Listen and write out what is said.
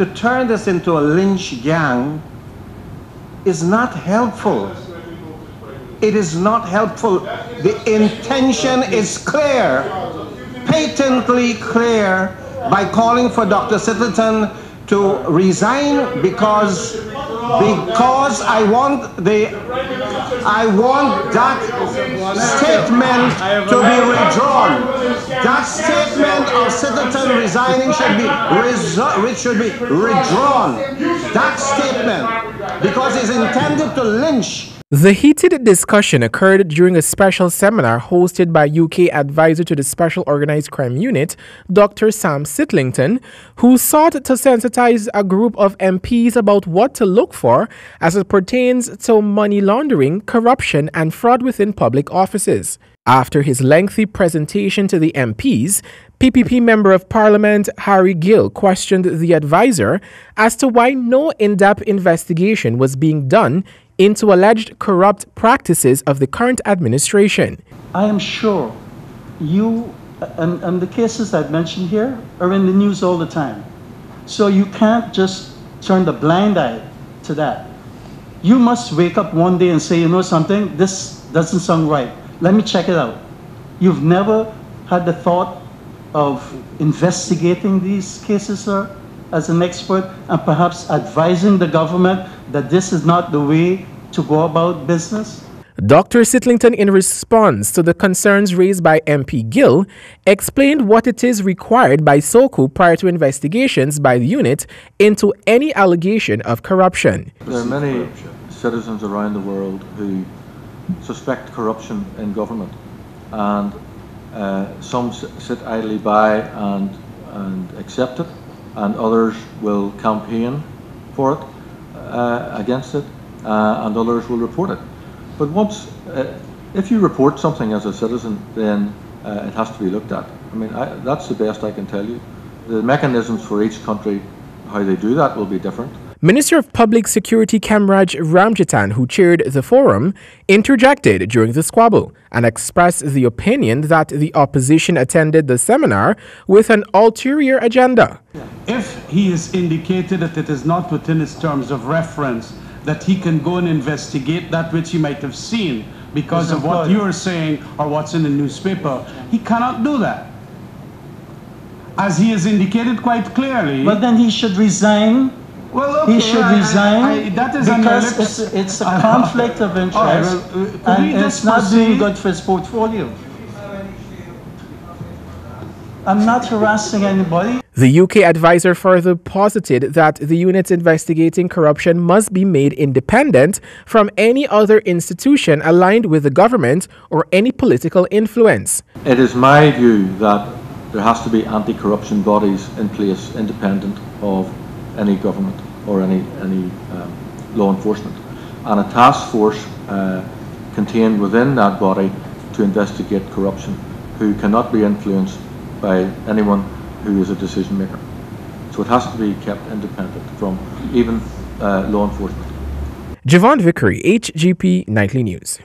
to turn this into a lynch gang is not helpful. It is not helpful. The intention is clear, patently clear, by calling for Dr. Sitterton to resign because I want that statement to be withdrawn. That statement of Sitterton resigning should be withdrawn. That statement, because it's intended to lynch. The heated discussion occurred during a special seminar hosted by UK advisor to the Special Organised Crime Unit, Dr. Sam Sitlington, who sought to sensitize a group of MPs about what to look for as it pertains to money laundering, corruption and fraud within public offices. After his lengthy presentation to the MPs, PPP Member of Parliament Harry Gill questioned the advisor as to why no in-depth investigation was being done into alleged corrupt practices of the current administration. I am sure you and the cases I've mentioned here are in the news all the time. So you can't just turn the blind eye to that. You must wake up one day and say, you know something, this doesn't sound right. Let me check it out. You've never had the thought of investigating these cases, sir, as an expert, and perhaps advising the government that this is not the way to go about business? Dr. Sitlington, in response to the concerns raised by MP Gill, explained what it is required by SOCU prior to investigations by the unit into any allegation of corruption. There are many citizens around the world who suspect corruption in government, and some sit idly by and accept it, and others will campaign for it, against it, and others will report it. But once, if you report something as a citizen, then it has to be looked at. I mean, that's the best I can tell you. The mechanisms for each country, how they do that, will be different. Minister of Public Security Kamraj Ramjatan, who chaired the forum, interjected during the squabble and expressed the opinion that the opposition attended the seminar with an ulterior agenda. If he has indicated that it is not within his terms of reference, that he can go and investigate that which he might have seen because of what you're saying or what's in the newspaper, he cannot do that. As he has indicated quite clearly. Well, then he should resign. Well, okay, he should resign that is because it's a conflict of interest, and it's not doing good for his portfolio. I'm not harassing anybody. The UK advisor further posited that the unit investigating corruption must be made independent from any other institution aligned with the government or any political influence. It is my view that there has to be anti-corruption bodies in place independent of any government or any law enforcement, and a task force contained within that body to investigate corruption, who cannot be influenced by anyone who is a decision maker. So it has to be kept independent from even law enforcement. Javon Vickery, HGP Nightly News.